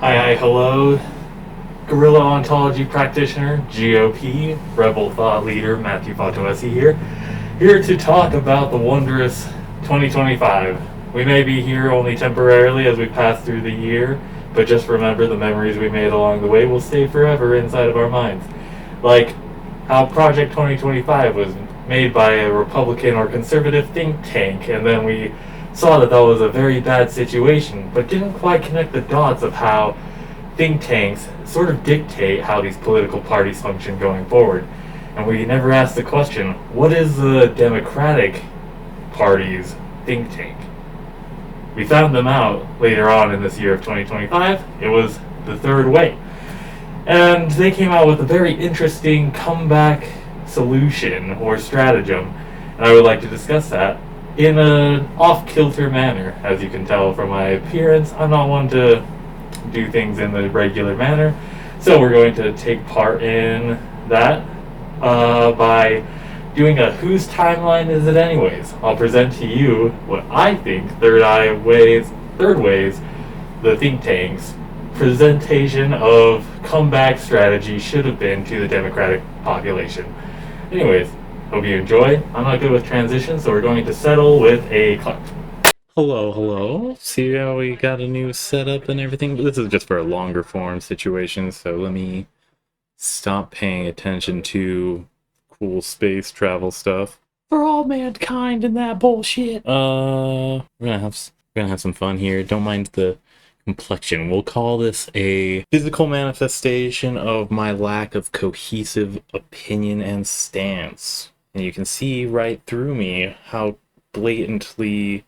Hi, hello. Guerrilla ontology practitioner, GOP, rebel thought leader Matthew Fatoesi here to talk about the wondrous 2025. We may be here only temporarily as we pass through the year, but just remember the memories we made along the way will stay forever inside of our minds. Like how Project 2025 was made by a Republican or conservative think tank, and then we saw that was a very bad situation, but didn't quite connect the dots of how think tanks sort of dictate how these political parties function going forward. And we never asked the question, what is the Democratic Party's think tank? We found them out later on in this year of 2025. It was the Third Way. And they came out with a very interesting comeback solution or stratagem. And I would like to discuss that in an off-kilter manner. As you can tell from my appearance, I'm not one to do things in the regular manner. So we're going to take part in that by doing a whose timeline is it anyways? I'll present to you what I think Third Way's, the think tank's presentation of comeback strategy should have been to the Democratic population. Anyways, hope you enjoy. I'm not good with transitions, so we're going to settle with a clap. Hello. See how we got a new setup and everything? This is just for a longer form situation, so let me stop paying attention to cool space travel stuff for all mankind and that bullshit. We're gonna have some fun here. Don't mind the complexion. We'll call this a physical manifestation of my lack of cohesive opinion and stance. And you can see right through me how blatantly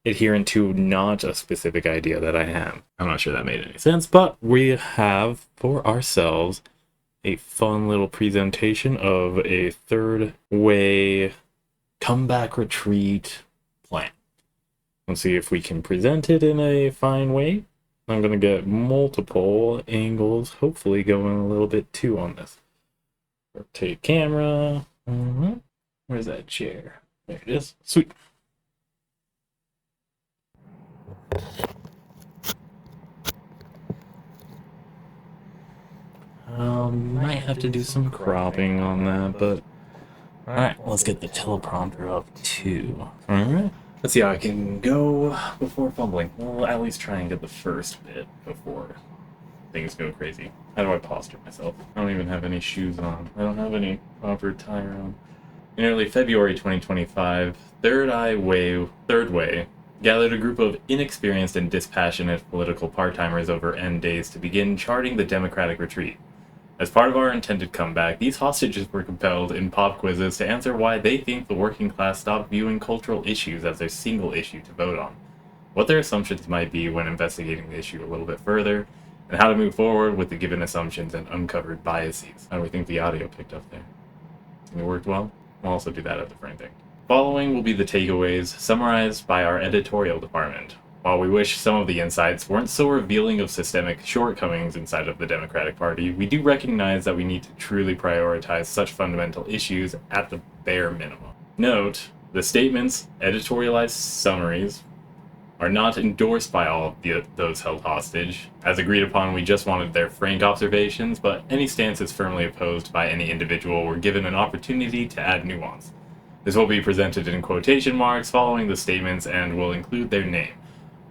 adherent to not a specific idea that I am. I'm not sure that made any sense, but we have for ourselves a fun little presentation of a Third Way comeback retreat plan. Let's see if we can present it in a fine way. I'm going to get multiple angles, hopefully going a little bit too on this. Rotate camera. Where's that chair? There it is. Sweet. Might have to do some cropping on that, but alright, let's get the teleprompter up too. Alright, let's see how I can go before fumbling. Well, at least try and get the first bit before things go crazy. How do I posture myself? I don't even have any shoes on. I don't have any proper attire on. In early February 2025, Third Way gathered a group of inexperienced and dispassionate political part-timers over N days to begin charting the Democratic retreat. As part of our intended comeback, these hostages were compelled in pop quizzes to answer why they think the working class stopped viewing cultural issues as their single issue to vote on, what their assumptions might be when investigating the issue a little bit further, and how to move forward with the given assumptions and uncovered biases. How do we think the audio picked up there? It worked well? We'll also do that at the frame thing. Following will be the takeaways summarized by our editorial department. While we wish some of the insights weren't so revealing of systemic shortcomings inside of the Democratic Party, we do recognize that we need to truly prioritize such fundamental issues at the bare minimum. Note, the statements, editorialized summaries, are not endorsed by all of those held hostage. As agreed upon, we just wanted their frank observations, but any stances firmly opposed by any individual were given an opportunity to add nuance. This will be presented in quotation marks following the statements and will include their name.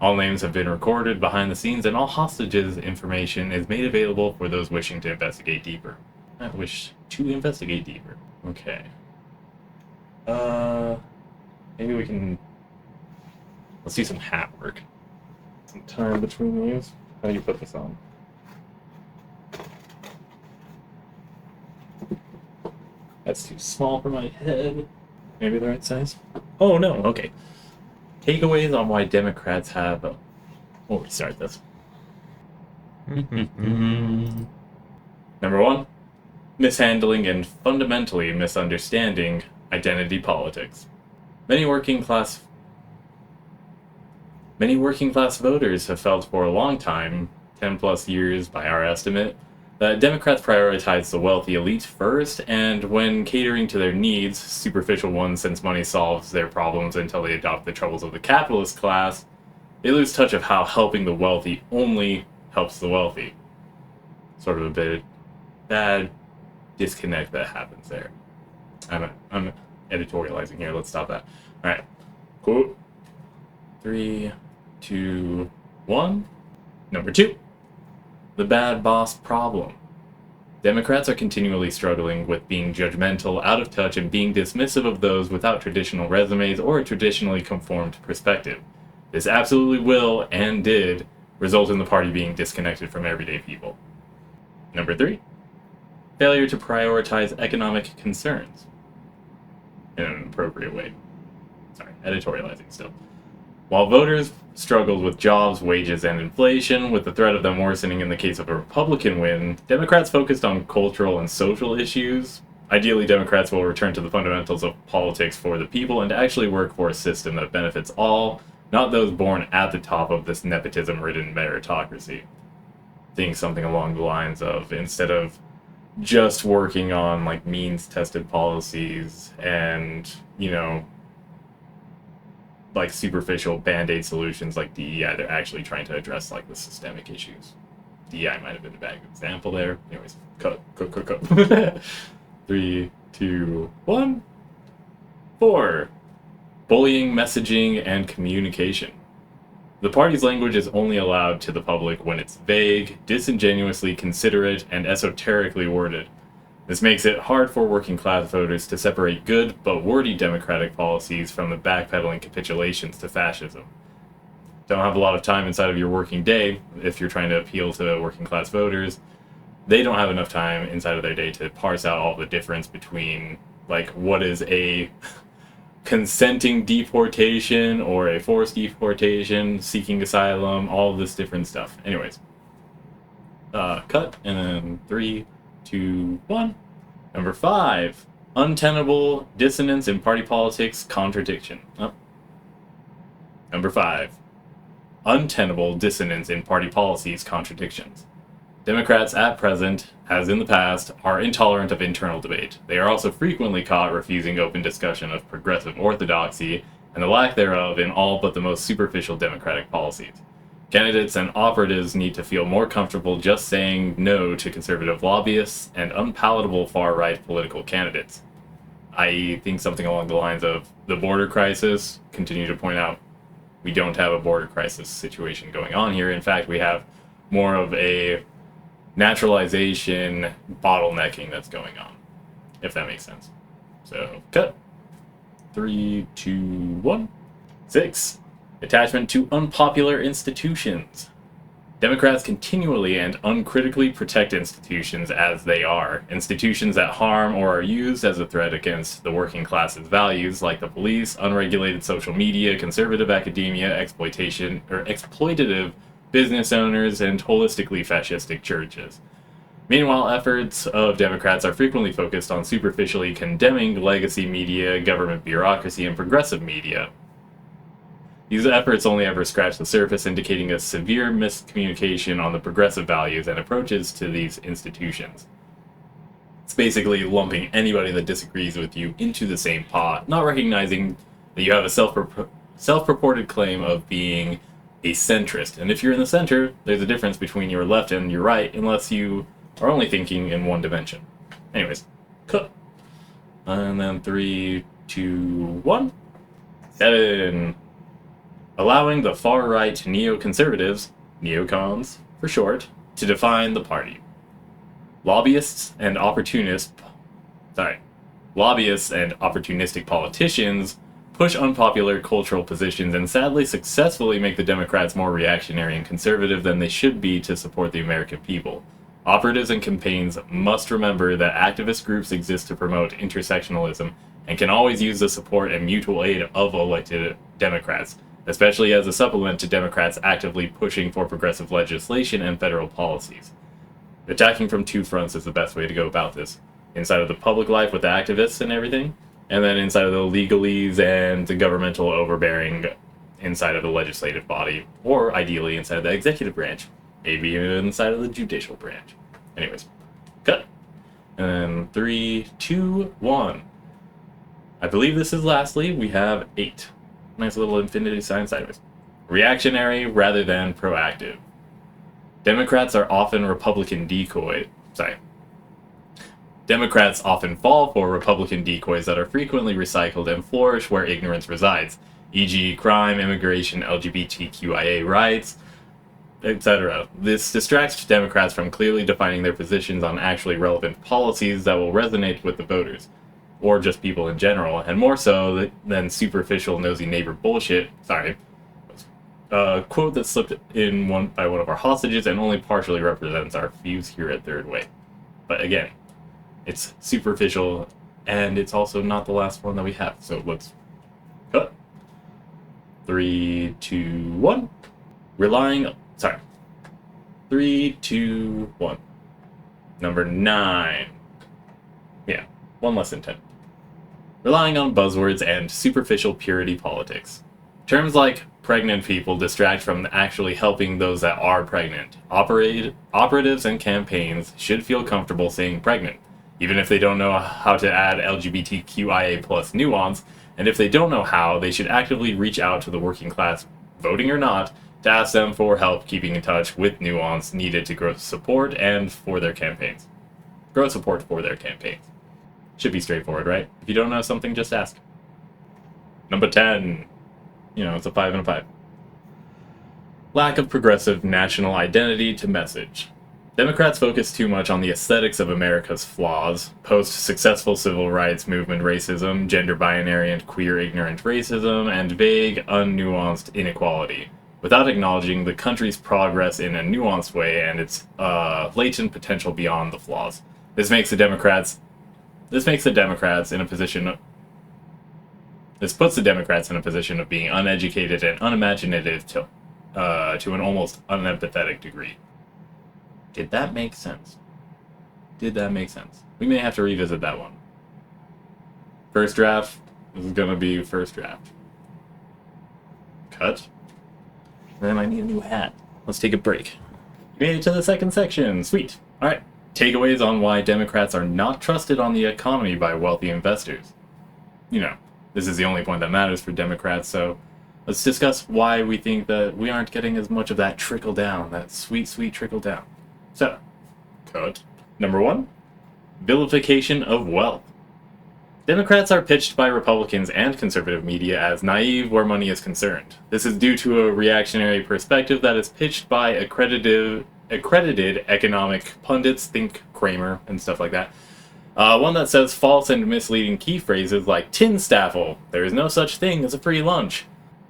All names have been recorded behind the scenes, and all hostages' information is made available for those wishing to investigate deeper. Okay. Maybe we can... Let's do some hat work. Some time between these. How do you put this on? That's too small for my head. Maybe the right size? Oh no, okay. Takeaways on why Democrats have... We'll restart this. Number 1, mishandling and fundamentally misunderstanding identity politics. Many working class voters have felt for a long time, 10 plus years by our estimate, that Democrats prioritize the wealthy elite first, and when catering to their needs, superficial ones since money solves their problems until they adopt the troubles of the capitalist class, they lose touch of how helping the wealthy only helps the wealthy. Sort of a bit bad disconnect that happens there. I'm editorializing here. Let's stop that. All right. Quote. 3, 2, 1. Number 2. The bad boss problem. Democrats are continually struggling with being judgmental, out of touch, and being dismissive of those without traditional resumes or a traditionally conformed perspective. This absolutely will, and did, result in the party being disconnected from everyday people. Number 3. Failure to prioritize economic concerns in an appropriate way. Sorry, editorializing still. While voters struggled with jobs, wages, and inflation, with the threat of them worsening in the case of a Republican win, Democrats focused on cultural and social issues. Ideally, Democrats will return to the fundamentals of politics for the people and actually work for a system that benefits all, not those born at the top of this nepotism-ridden meritocracy. Think something along the lines of, instead of just working on like means-tested policies and, like superficial band-aid solutions like DEI, they're actually trying to address like the systemic issues. DEI might have been a bad example there. Anyways, cut. 3, 2, 1. 4. Bullying, messaging, and communication. The party's language is only allowed to the public when it's vague, disingenuously considerate, and esoterically worded. This makes it hard for working-class voters to separate good but wordy democratic policies from the backpedaling capitulations to fascism. Don't have a lot of time inside of your working day if you're trying to appeal to working-class voters. They don't have enough time inside of their day to parse out all the difference between, like, what is a consenting deportation or a forced deportation, seeking asylum, all of this different stuff. Anyways. Cut, and then 3, 2, 1. Number 5. Untenable dissonance in party politics contradiction. Number 5. Untenable dissonance in party policies contradictions. Democrats at present, as in the past, are intolerant of internal debate. They are also frequently caught refusing open discussion of progressive orthodoxy and the lack thereof in all but the most superficial democratic policies. Candidates and operatives need to feel more comfortable just saying no to conservative lobbyists and unpalatable far-right political candidates. I think something along the lines of the border crisis. Continue to point out we don't have a border crisis situation going on here. In fact, we have more of a naturalization bottlenecking that's going on, if that makes sense. So, cut. 3, 2, 1. 6. Attachment to unpopular institutions. Democrats continually and uncritically protect institutions as they are. Institutions that harm or are used as a threat against the working class's values, like the police, unregulated social media, conservative academia, exploitative business owners, and holistically fascistic churches. Meanwhile, efforts of Democrats are frequently focused on superficially condemning legacy media, government bureaucracy, and progressive media. These efforts only ever scratch the surface, indicating a severe miscommunication on the progressive values and approaches to these institutions. It's basically lumping anybody that disagrees with you into the same pot, not recognizing that you have a self-purported claim of being a centrist. And if you're in the center, there's a difference between your left and your right, unless you are only thinking in one dimension. Anyways, cut. And then 3, 2, 1. 7. Allowing the far-right neoconservatives, neocons for short, to define the party. Lobbyists and opportunistic politicians push unpopular cultural positions and sadly successfully make the Democrats more reactionary and conservative than they should be to support the American people. Operatives and campaigns must remember that activist groups exist to promote intersectionalism and can always use the support and mutual aid of elected Democrats, especially as a supplement to Democrats actively pushing for progressive legislation and federal policies. Attacking from two fronts is the best way to go about this. Inside of the public life with the activists and everything, and then inside of the legalese and the governmental overbearing inside of the legislative body, or ideally inside of the executive branch, maybe even inside of the judicial branch. Anyways, cut. And then 3, 2, 1. I believe this is lastly, we have 8. Nice little infinity sign sideways. Reactionary rather than proactive. Democrats are often Republican decoy. Democrats often fall for Republican decoys that are frequently recycled and flourish where ignorance resides, e.g., crime, immigration, LGBTQIA rights, etc. This distracts Democrats from clearly defining their positions on actually relevant policies that will resonate with the voters, or just people in general, and more so than superficial nosy neighbor bullshit. A quote that slipped in by one of our hostages and only partially represents our views here at Third Way. But again, it's superficial, and it's also not the last one that we have. So let's cut. 3, 2, 1. 3, 2, 1. Number 9. Yeah, one less than 10. Relying on buzzwords and superficial purity politics. Terms like pregnant people distract from actually helping those that are pregnant. Operatives and campaigns should feel comfortable saying pregnant, even if they don't know how to add LGBTQIA plus nuance, and if they don't know how, they should actively reach out to the working class, voting or not, to ask them for help keeping in touch with nuance needed to grow support for their campaigns. Should be straightforward, right? If you don't know something, just ask. Number 10. It's a 5 and a 5. Lack of progressive national identity to message. Democrats focus too much on the aesthetics of America's flaws, post-successful civil rights movement racism, gender binary and queer ignorant racism, and vague, unnuanced inequality, without acknowledging the country's progress in a nuanced way and its latent potential beyond the flaws. This puts the Democrats in a position of being uneducated and unimaginative to an almost unempathetic degree. Did that make sense? We may have to revisit that one. First draft. This is gonna be first draft. Cut. Then I need a new hat. Let's take a break. You made it to the second section. Sweet. Alright. Takeaways on why Democrats are not trusted on the economy by wealthy investors. This is the only point that matters for Democrats, so let's discuss why we think that we aren't getting as much of that trickle down, that sweet, sweet trickle down. So, cut. Number 1, vilification of wealth. Democrats are pitched by Republicans and conservative media as naive where money is concerned. This is due to a reactionary perspective that is pitched by accredited economic pundits, think Kramer and stuff like that. One that says false and misleading key phrases like tinstaffel, there is no such thing as a free lunch.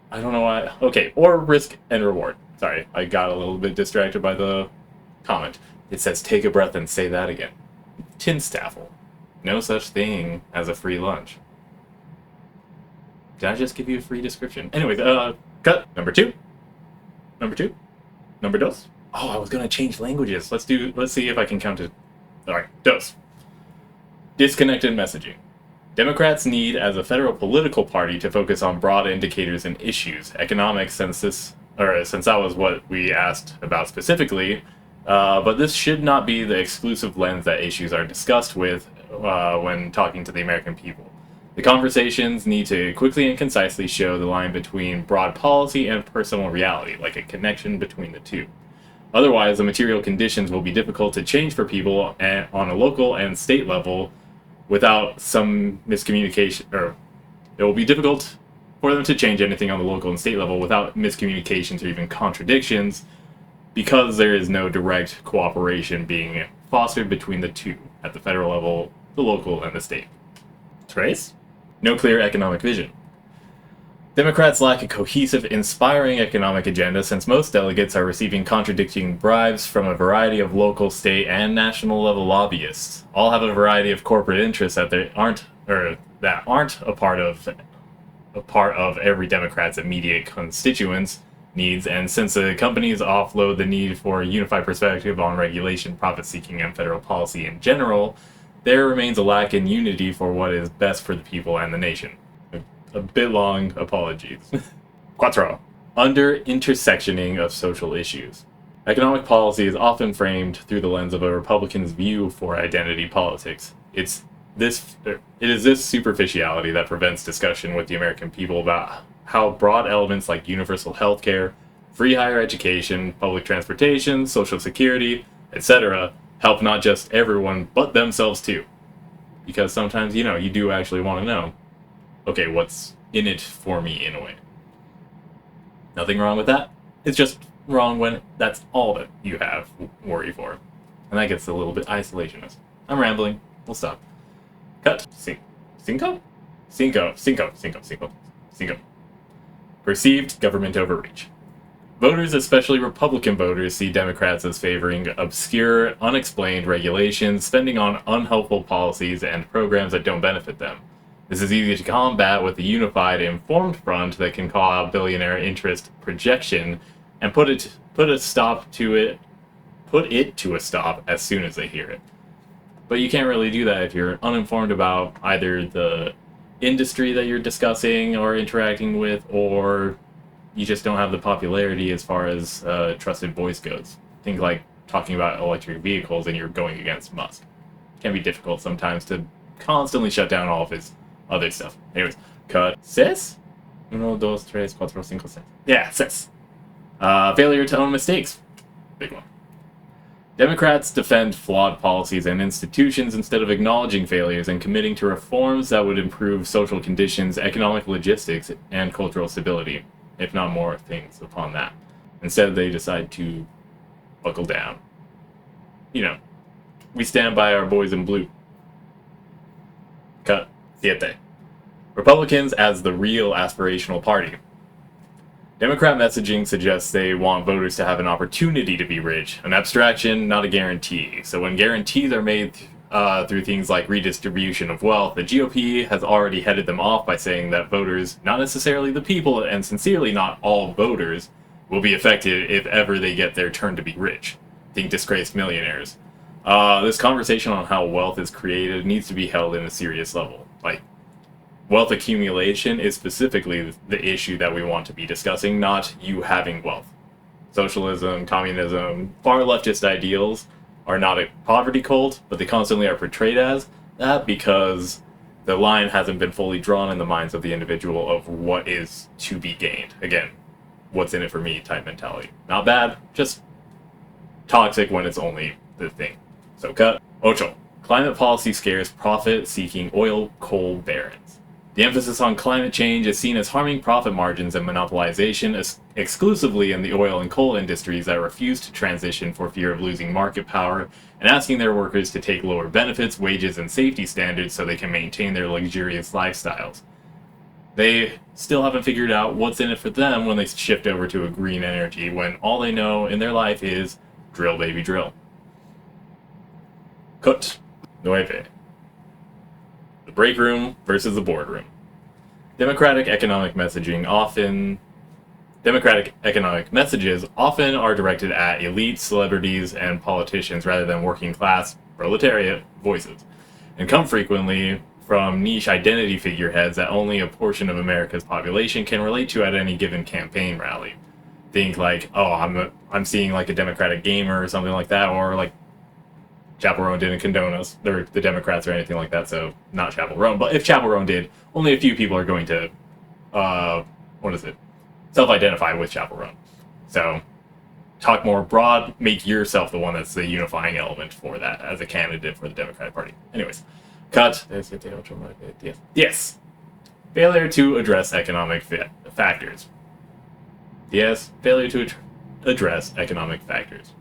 I don't know why. Okay, or risk and reward. Sorry, I got a little bit distracted by the comment. It says take a breath and say that again. Tinstaffel, no such thing as a free lunch. Did I just give you a free description? Anyways, cut. Number 2. Number 2. Oh, I was gonna change languages. Let's see if I can count it. Alright, dos. Disconnected messaging. Democrats need, as a federal political party, to focus on broad indicators and issues. Economics, since that was what we asked about specifically, but this should not be the exclusive lens that issues are discussed with when talking to the American people. The conversations need to quickly and concisely show the line between broad policy and personal reality, like a connection between the two. Otherwise, the material conditions will be difficult to change for people on a local and state level without some miscommunication, or it will be difficult for them to change anything on the local and state level without miscommunications or even contradictions, because there is no direct cooperation being fostered between the two at the federal level, the local, and the state. Trace? No clear economic vision. Democrats lack a cohesive, inspiring economic agenda since most delegates are receiving contradicting bribes from a variety of local, state, and national level lobbyists. All have a variety of corporate interests that aren't a part of every Democrat's immediate constituents' needs, and since the companies offload the need for a unified perspective on regulation, profit-seeking, and federal policy in general, there remains a lack in unity for what is best for the people and the nation. A bit long, apologies. Quattro. Under-intersectioning of social issues. Economic policy is often framed through the lens of a Republican's view for identity politics. It is this superficiality that prevents discussion with the American people about how broad elements like universal health care, Free higher education, public transportation, social security, etc. help not just everyone, but themselves too. Because sometimes, you do actually want to know, okay, what's in it for me in a way. Nothing wrong with that. It's just wrong when that's all that you have worry for. And that gets a little bit isolationist. I'm rambling. We'll stop. Cut. Cinco? Cinco. Perceived government overreach. Voters, especially Republican voters, see Democrats as favoring obscure, unexplained regulations, spending on unhelpful policies, and programs that don't benefit them. This is easy to combat with a unified, informed front that can call out billionaire interest projection and put it to a stop as soon as they hear it. But you can't really do that if you're uninformed about either the industry that you're discussing or interacting with, or you just don't have the popularity as far as trusted voice goes. Things like talking about electric vehicles and you're going against Musk. It can be difficult sometimes to constantly shut down all of his other stuff. Anyways, cut. Ses? 1, 2, 3, 4, 5, 6. Yeah, ses. Failure to own mistakes. Big one. Democrats defend flawed policies and institutions instead of acknowledging failures and committing to reforms that would improve social conditions, economic logistics, and cultural stability, if not more things upon that. Instead, they decide to buckle down. We stand by our boys in blue. Cut. Siete. Republicans as the real aspirational party. Democrat messaging suggests they want voters to have an opportunity to be rich, an abstraction, not a guarantee. So when guarantees are made through things like redistribution of wealth, the GOP has already headed them off by saying that voters, not necessarily the people, and sincerely not all voters, will be affected if ever they get their turn to be rich. Think disgraced millionaires. This conversation on how wealth is created needs to be held in a serious level. Wealth accumulation is specifically the issue that we want to be discussing, not you having wealth. Socialism, communism, far leftist ideals are not a poverty cult, but they constantly are portrayed as that because the line hasn't been fully drawn in the minds of the individual of what is to be gained. Again, what's in it for me type mentality. Not bad, just toxic when it's only the thing. So cut. Ocho. Climate policy scares profit-seeking oil coal barons. The emphasis on climate change is seen as harming profit margins and monopolization exclusively in the oil and coal industries that refuse to transition for fear of losing market power and asking their workers to take lower benefits, wages, and safety standards so they can maintain their luxurious lifestyles. They still haven't figured out what's in it for them when they shift over to a green energy when all they know in their life is drill, baby, drill. Cut. Nueve. The break room versus the boardroom. Democratic economic messages often are directed at elite celebrities and politicians rather than working class proletariat voices, and come frequently from niche identity figureheads that only a portion of America's population can relate to at any given campaign rally. Think like, I'm seeing like a Democratic gamer or something like that, or like Chapel Roan didn't condone us, or the Democrats or anything like that, so not Chapel Roan. But if Chapel Roan did, only a few people are going to, self-identify with Chapel Roan. So, talk more broad, make yourself the one that's the unifying element for that as a candidate for the Democratic Party. Anyways, cut. Yes. Failure to address economic factors. Yes, failure to address economic factors.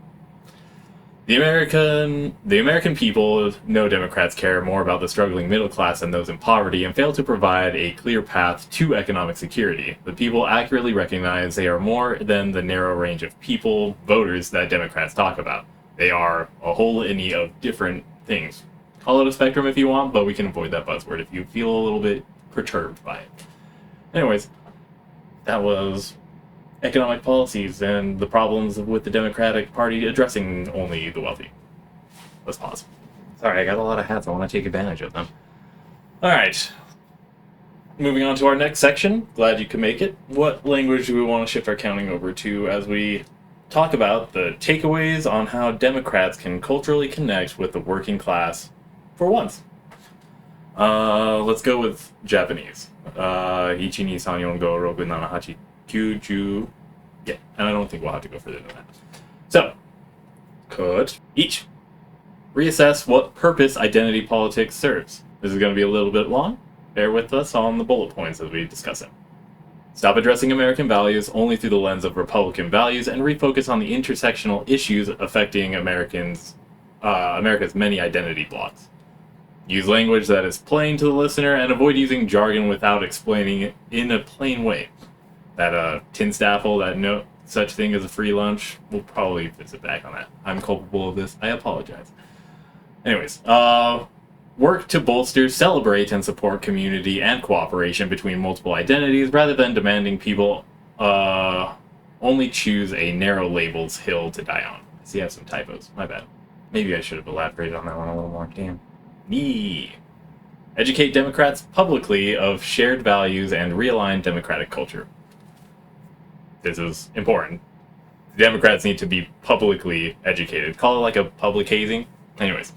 The American people know Democrats care more about the struggling middle class than those in poverty and fail to provide a clear path to economic security. The people accurately recognize they are more than the narrow range of voters that Democrats talk about. They are a whole litany of different things. Call it a spectrum if you want, but we can avoid that buzzword if you feel a little bit perturbed by it. Anyways, that was economic policies and the problems with the Democratic Party addressing only the wealthy. Let's pause. Sorry, I got a lot of hats. I want to take advantage of them. Alright. Moving on to our next section. Glad you could make it. What language do we want to shift our counting over to as we talk about the takeaways on how Democrats can culturally connect with the working class for once? Let's go with Japanese. 1, 2, 3, 4, 5, 6, 7, 8, 9, 10. Yeah, and I don't think we'll have to go further than that. So, could each reassess what purpose identity politics serves. This is going to be a little bit long. Bear with us on the bullet points as we discuss it. Stop addressing American values only through the lens of Republican values and refocus on the intersectional issues affecting America's many identity blocks. Use language that is plain to the listener and avoid using jargon without explaining it in a plain way. That tin staffel, that no such thing as a free lunch, we'll probably visit back on that. I'm culpable of this. I apologize. Anyways, work to bolster, celebrate, and support community and cooperation between multiple identities rather than demanding people only choose a narrow labels hill to die on. I see I have some typos. My bad. Maybe I should have elaborated on that one a little more. Damn. Me. Educate Democrats publicly of shared values and realign democratic culture. This is important. Democrats need to be publicly educated. Call it like a public hazing. Anyways.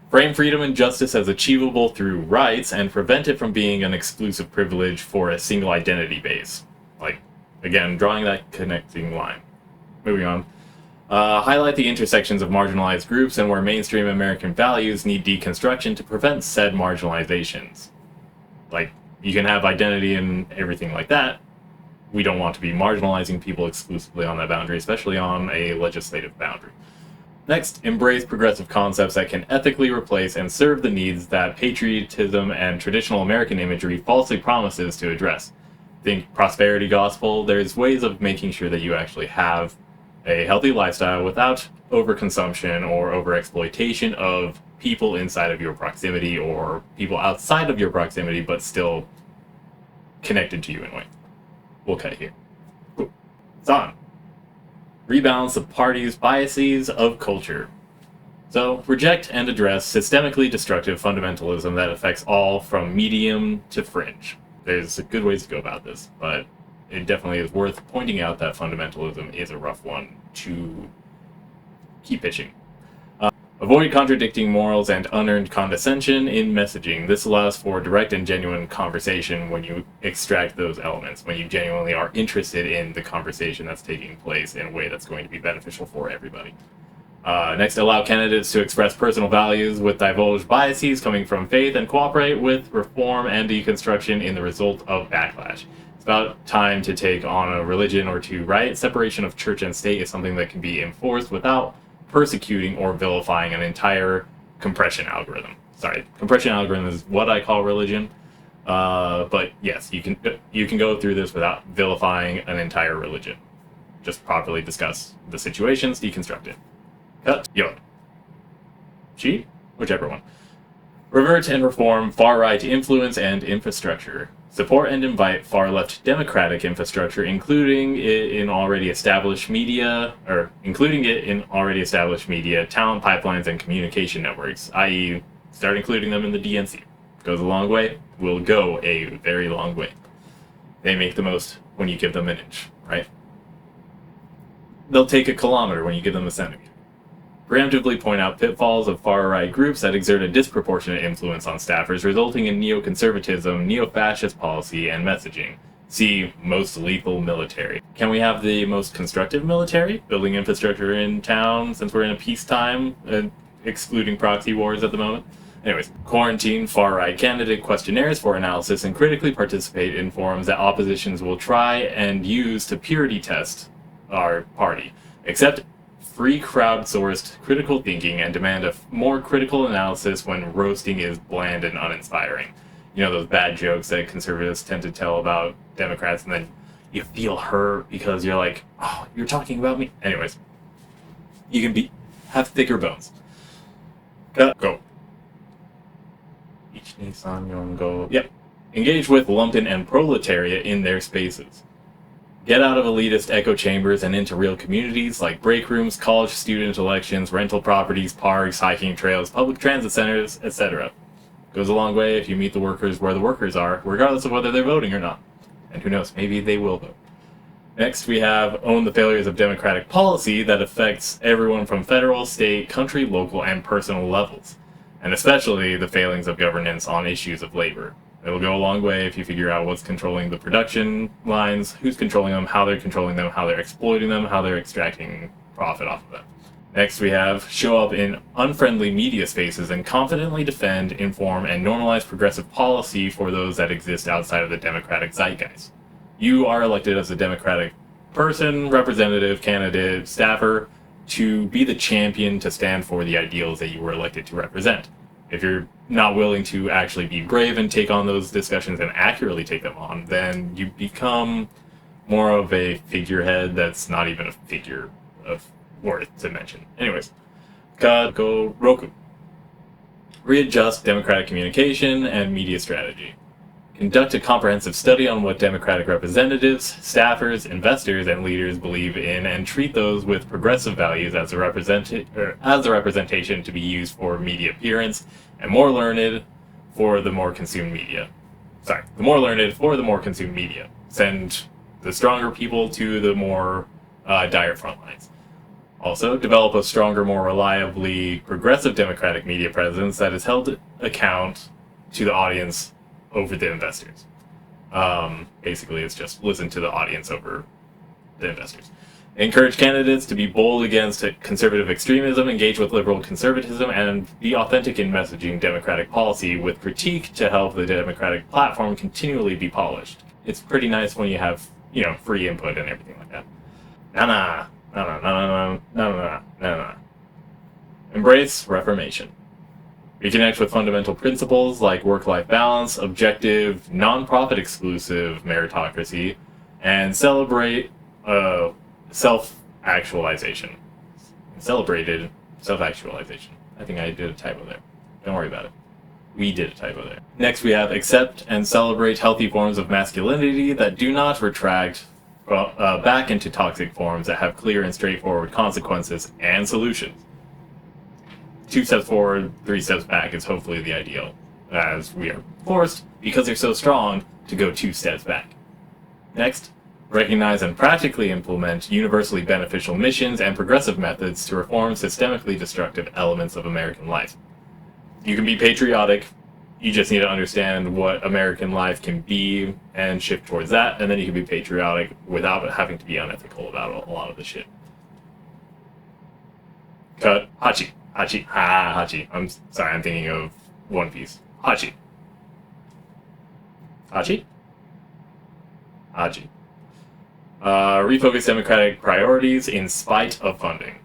Frame freedom and justice as achievable through rights and prevent it from being an exclusive privilege for a single identity base. Like, again, drawing that connecting line. Moving on. Highlight the intersections of marginalized groups and where mainstream American values need deconstruction to prevent said marginalizations. Like, you can have identity and everything like that. We don't want to be marginalizing people exclusively on that boundary, especially on a legislative boundary. Next, embrace progressive concepts that can ethically replace and serve the needs that patriotism and traditional American imagery falsely promises to address. Think prosperity gospel. There's ways of making sure that you actually have a healthy lifestyle without overconsumption or overexploitation of people inside of your proximity or people outside of your proximity, but still connected to you in a way. We'll cut here. Cool. It's on. Rebalance the party's biases of culture. So, reject and address systemically destructive fundamentalism that affects all from medium to fringe. There's good ways to go about this, but it definitely is worth pointing out that fundamentalism is a rough one to keep pitching. Avoid contradicting morals and unearned condescension in messaging. This allows for direct and genuine conversation when you extract those elements, when you genuinely are interested in the conversation that's taking place in a way that's going to be beneficial for everybody. Next, allow candidates to express personal values with divulged biases coming from faith and cooperate with reform and deconstruction in the result of backlash. It's about time to take on a religion or two, right? Separation of church and state is something that can be enforced without persecuting or vilifying an entire compression algorithm. Sorry, compression algorithm is what I call religion. But yes, you can go through this without vilifying an entire religion. Just properly discuss the situations, deconstruct it. Cut. Yod. She? Whichever one. Revert and reform far-right influence and infrastructure. Support and invite far-left democratic infrastructure, including it in already established media, talent pipelines, and communication networks, i.e., start including them in the DNC. Goes a long way, will go a very long way. They make the most when you give them an inch, right? They'll take a kilometer when you give them a centimeter. Preemptively point out pitfalls of far-right groups that exert a disproportionate influence on staffers, resulting in neoconservatism, neo-fascist policy, and messaging. See most lethal military. Can we have the most constructive military? Building infrastructure in town, since we're in a peacetime, excluding proxy wars at the moment. Anyways, quarantine far-right candidate questionnaires for analysis and critically participate in forums that oppositions will try and use to purity test our party. Accept free crowdsourced critical thinking and demand a more critical analysis when roasting is bland and uninspiring. You know, those bad jokes that conservatives tend to tell about Democrats, and then you feel hurt because you're like, oh, you're talking about me? Anyways, you can have thicker bones. Go. Each Nissan Yongo. Yep. Engage with lumpen and proletariat in their spaces. Get out of elitist echo chambers and into real communities like break rooms, college student elections, rental properties, parks, hiking trails, public transit centers, etc. Goes a long way if you meet the workers where the workers are, regardless of whether they're voting or not. And who knows, maybe they will vote. Next, we have own the failures of democratic policy that affects everyone from federal, state, country, local, and personal levels, and especially the failings of governance on issues of labor. It'll go a long way if you figure out what's controlling the production lines, who's controlling them, how they're controlling them, how they're exploiting them, how they're extracting profit off of them. Next, we have show up in unfriendly media spaces and confidently defend, inform, and normalize progressive policy for those that exist outside of the democratic zeitgeist. You are elected as a democratic person, representative, candidate, staffer, to be the champion to stand for the ideals that you were elected to represent. If you're not willing to actually be brave and take on those discussions and accurately take them on, then you become more of a figurehead that's not even a figure of worth to mention. Anyways, go Roku. Readjust democratic communication and media strategy. Conduct a comprehensive study on what democratic representatives, staffers, investors, and leaders believe in, and treat those with progressive values as a representation to be used for media appearance, and more learned for the more consumed media. The more learned for the more consumed media. Send the stronger people to the more dire front lines. Also, develop a stronger, more reliably progressive democratic media presence that is held account to the audience over the investors. Basically, it's just listen to the audience over the investors. Encourage candidates to be bold against conservative extremism, engage with liberal conservatism, and be authentic in messaging democratic policy with critique to help the democratic platform continually be polished. It's pretty nice when you have, free input and everything like that. No. Embrace Reformation. Reconnect with fundamental principles like work-life balance, objective, non-profit exclusive meritocracy, and celebrate self-actualization. Celebrated self-actualization. I think I did a typo there. Don't worry about it. We did a typo there. Next, we have accept and celebrate healthy forms of masculinity that do not retract back into toxic forms that have clear and straightforward consequences and solutions. 2 steps forward, 3 steps back is hopefully the ideal, as we are forced, because they're so strong, to go 2 steps back. Next, recognize and practically implement universally beneficial missions and progressive methods to reform systemically destructive elements of American life. You can be patriotic, you just need to understand what American life can be and shift towards that, and then you can be patriotic without having to be unethical about a lot of the shit. Cut. Hachi. I'm sorry, I'm thinking of One Piece. Hachi. Refocus democratic priorities in spite of funding.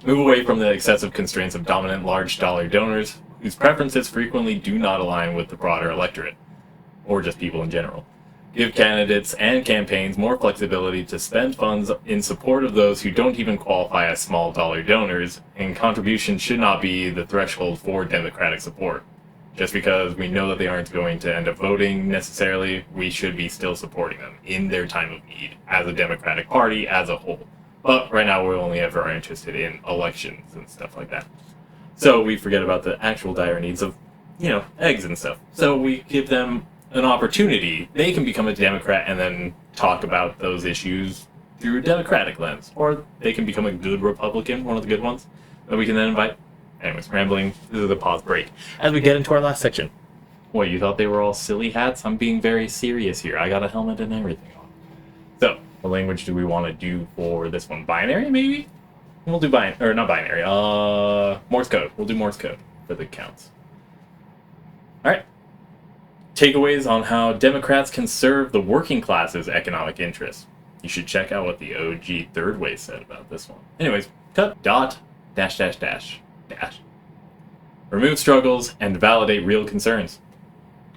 Move away from the excessive constraints of dominant large dollar donors whose preferences frequently do not align with the broader electorate, or just people in general. Give candidates and campaigns more flexibility to spend funds in support of those who don't even qualify as small dollar donors, and contributions should not be the threshold for democratic support. Just because we know that they aren't going to end up voting necessarily, we should be still supporting them in their time of need as a Democratic Party as a whole. But right now we're only ever interested in elections and stuff like that. So we forget about the actual dire needs of, eggs and stuff. So we give them an opportunity. They can become a Democrat and then talk about those issues through a Democratic lens. Or they can become a good Republican, one of the good ones, that we can then invite. Anyways, rambling. This is a pause break. As we get into our last section. What, you thought they were all silly hats? I'm being very serious here. I got a helmet and everything on. So, what language do we want to do for this one? Binary, maybe? We'll do not binary. Morse code. We'll do Morse code for the counts. Alright. Takeaways on how Democrats can serve the working class's economic interests. You should check out what the OG Third Way said about this one. Anyways, cut. Dot. Dash. Remove struggles and validate real concerns.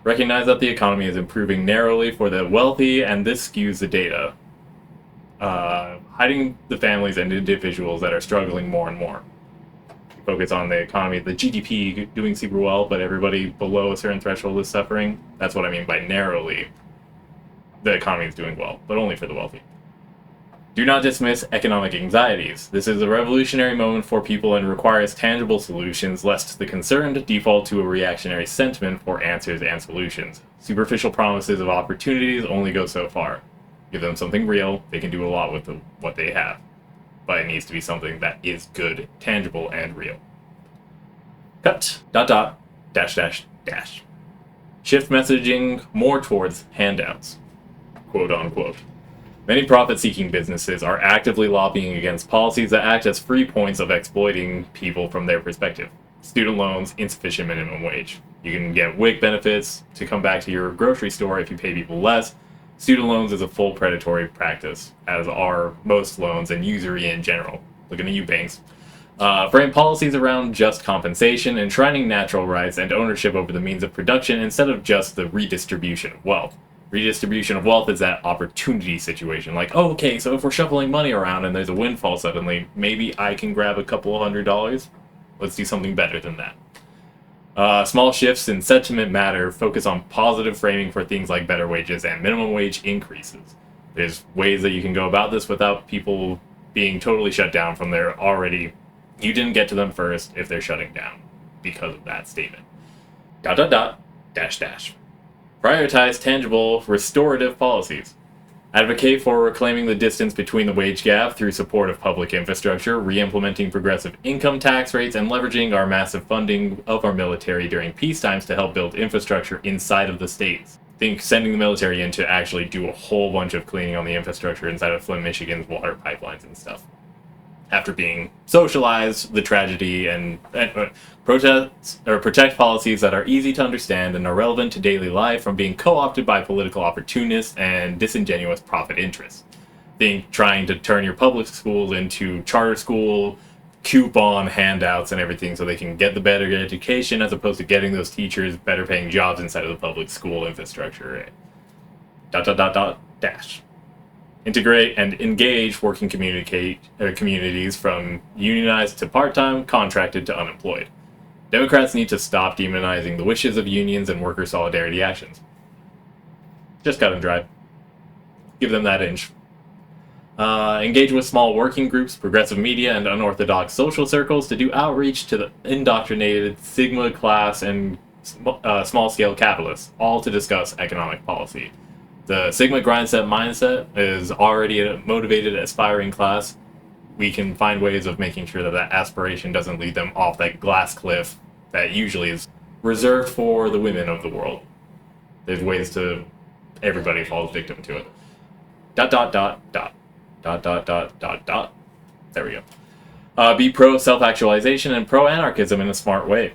Recognize that the economy is improving narrowly for the wealthy, and this skews the data. Hiding the families and individuals that are struggling more and more. Focus on the economy, the GDP doing super well, but everybody below a certain threshold is suffering. That's what I mean by narrowly. The economy is doing well, but only for the wealthy. Do not dismiss economic anxieties. This is a revolutionary moment for people and requires tangible solutions, lest the concerned default to a reactionary sentiment for answers and solutions. Superficial promises of opportunities only go so far. Give them something real, they can do a lot with what they have. But it needs to be something that is good, tangible, and real. Cut. Dot. Dash. Shift messaging more towards handouts, quote unquote. Many profit-seeking businesses are actively lobbying against policies that act as free points of exploiting people from their perspective. Student loans, insufficient minimum wage. You can get WIC benefits to come back to your grocery store if you pay people less. Student loans is a full predatory practice, as are most loans and usury in general. Looking at you, banks. Frame policies around just compensation, enshrining natural rights and ownership over the means of production instead of just the redistribution of wealth. Redistribution of wealth is that opportunity situation. Like, oh, okay, so if we're shuffling money around and there's a windfall suddenly, maybe I can grab a couple of $100. Let's do something better than that. Small shifts in sentiment matter focus on positive framing for things like better wages and minimum wage increases. There's ways that you can go about this without people being totally shut down from their already... You didn't get to them first if they're shutting down because of that statement. ... Prioritize tangible, restorative policies. Advocate for reclaiming the distance between the wage gap through support of public infrastructure, re-implementing progressive income tax rates, and leveraging our massive funding of our military during peace times to help build infrastructure inside of the states. Think sending the military in to actually do a whole bunch of cleaning on the infrastructure inside of Flint, Michigan's water pipelines and stuff. After being socialized, the tragedy and protect policies that are easy to understand and are relevant to daily life from being co-opted by political opportunists and disingenuous profit interests. Think trying to turn your public schools into charter school, coupon handouts and everything so they can get the better education as opposed to getting those teachers better paying jobs inside of the public school infrastructure. ... Integrate and engage working communities from unionized to part-time, contracted to unemployed. Democrats need to stop demonizing the wishes of unions and worker solidarity actions. Just cut and dry. Give them that inch. Engage with small working groups, progressive media, and unorthodox social circles to do outreach to the indoctrinated Sigma class and small-scale capitalists, all to discuss economic policy. The Sigma grindset mindset is already a motivated, aspiring class. We can find ways of making sure that that aspiration doesn't lead them off that glass cliff that usually is reserved for the women of the world. There's ways to... Everybody falls victim to it. ... There we go. Be pro-self-actualization and pro-anarchism in a smart way.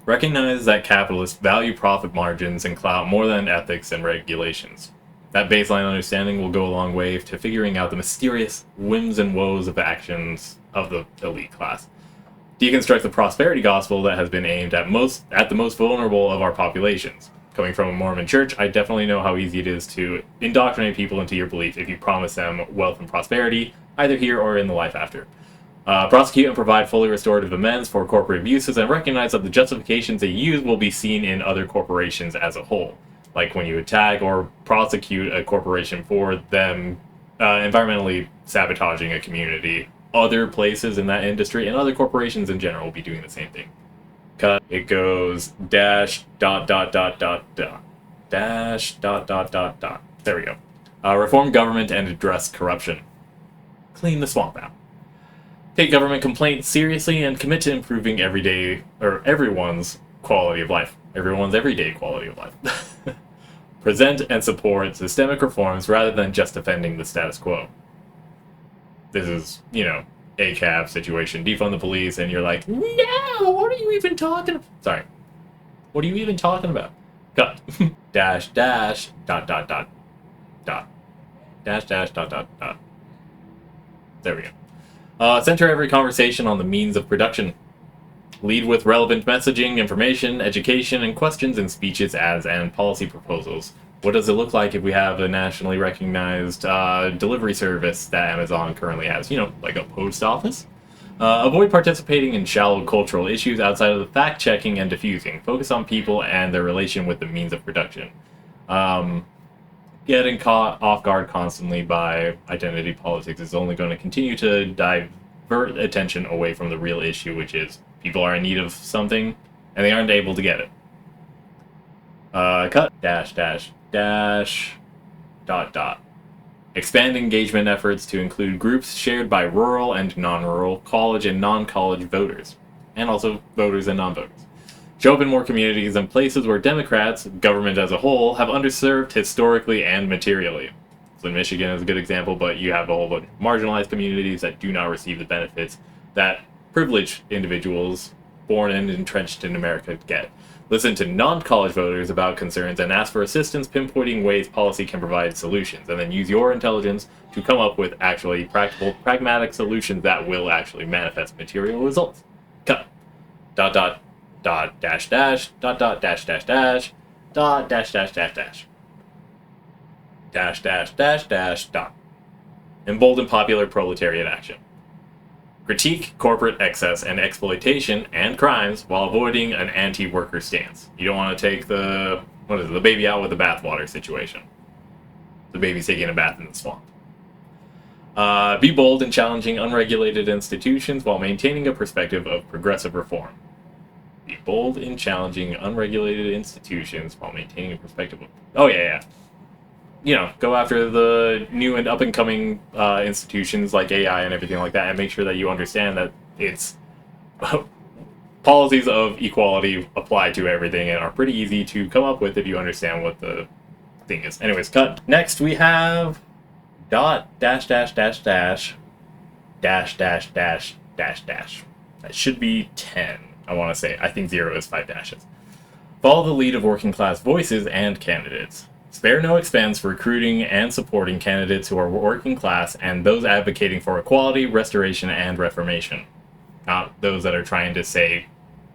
Recognize that capitalists value profit margins and clout more than ethics and regulations. That baseline understanding will go a long way to figuring out the mysterious whims and woes of actions of the elite class. Deconstruct the prosperity gospel that has been aimed at the most vulnerable of our populations. Coming from a Mormon church, I definitely know how easy it is to indoctrinate people into your belief if you promise them wealth and prosperity, either here or in the life after. Prosecute and provide fully restorative amends for corporate abuses and recognize that the justifications they use will be seen in other corporations as a whole. Like when you attack or prosecute a corporation for them environmentally sabotaging a community, other places in that industry and other corporations in general will be doing the same thing. Cut. It goes ... There we go. Reform government and address corruption. Clean the swamp out. Take government complaints seriously and commit to improving everyone's quality of life. Everyone's everyday quality of life. Present and support systemic reforms rather than just defending the status quo. This is, ACAB situation. Defund the police, and you're like, no, what are you even talking about? Sorry. What are you even talking about? Cut. ... There we go. Center every conversation on the means of production. Lead with relevant messaging, information, education, and questions in speeches, ads, and policy proposals. What does it look like if we have a nationally recognized delivery service that Amazon currently has? Like a post office? Avoid participating in shallow cultural issues outside of the fact-checking and diffusing. Focus on people and their relation with the means of production. Getting caught off guard constantly by identity politics is only going to continue to divert attention away from the real issue, which is people are in need of something and they aren't able to get it. Cut. ... Expand engagement efforts to include groups shared by rural and non-rural, college and non-college voters, and also voters and non-voters. show up in more communities and places where Democrats, government as a whole, have underserved historically and materially. So Michigan is a good example, but you have a whole bunch of marginalized communities that do not receive the benefits that privileged individuals born and entrenched in America get. Listen to non-college voters about concerns and ask for assistance pinpointing ways policy can provide solutions, and then use your intelligence to come up with actually practical, pragmatic solutions that will actually manifest material results. Cut. Dot dot dot dash dash dot dot dash dash dash dot dash dash dash dash dash dash dash dash dot. Embolden popular proletariat action. Critique corporate excess and exploitation and crimes while avoiding an anti-worker stance. You don't want to take the baby out with the bathwater situation. The baby's taking a bath in the swamp. Be bold in challenging unregulated institutions while maintaining a perspective of progressive reform. Be bold in challenging unregulated institutions while maintaining a perspective of... Oh, yeah. Go after the new and up-and-coming institutions like AI and everything like that, and make sure that you understand that it's policies of equality apply to everything and are pretty easy to come up with if you understand what the thing is. Anyways, cut. Next, we have dot dash dash dash dash dash dash dash dash dash. That should be 10, I want to say. I think 0 is 5 dashes. Follow the lead of working-class voices and candidates. Spare no expense recruiting and supporting candidates who are working class and those advocating for equality, restoration, and reformation. Not those that are trying to say,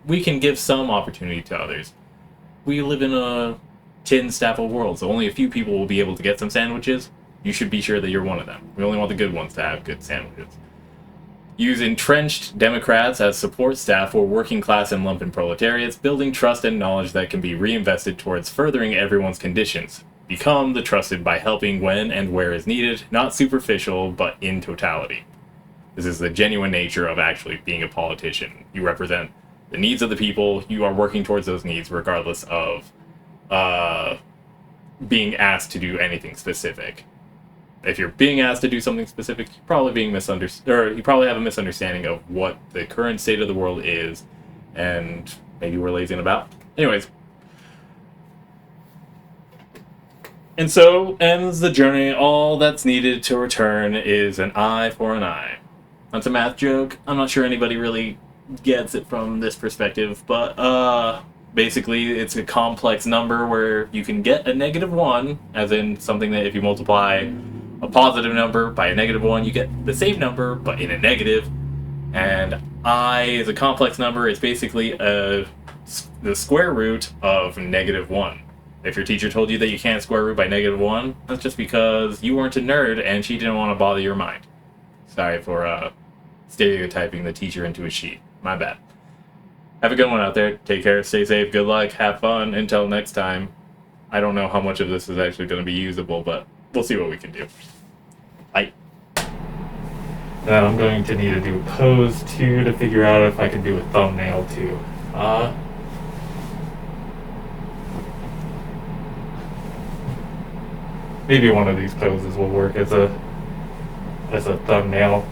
we can give some opportunity to others. We live in a tin staple world, so only a few people will be able to get some sandwiches. You should be sure that you're one of them. We only want the good ones to have good sandwiches. Use entrenched Democrats as support staff for working class and lumpen proletariats, building trust and knowledge that can be reinvested towards furthering everyone's conditions. Become the trusted by helping when and where is needed, not superficial, but in totality. This is the genuine nature of actually being a politician. You represent the needs of the people, you are working towards those needs regardless of being asked to do anything specific. If you're being asked to do something specific, you're probably being misunderstood, or you probably have a misunderstanding of what the current state of the world is, and maybe we're lazing about. Anyways. And so ends the journey. All that's needed to return is an eye for an eye. That's a math joke. I'm not sure anybody really gets it from this perspective, but basically it's a complex number where you can get a -1, as in something that if you multiply a positive number by a -1, you get the same number, but in a negative. And I is a complex number. It's basically the square root of -1. If your teacher told you that you can't square root by -1, that's just because you weren't a nerd and she didn't want to bother your mind. Sorry for stereotyping the teacher into a sheet. My bad. Have a good one out there. Take care, stay safe, good luck, have fun. Until next time. I don't know how much of this is actually going to be usable, but we'll see what we can do. Bye. Now I'm going to need to do pose 2 to figure out if I can do a thumbnail too. Maybe one of these poses will work as a thumbnail.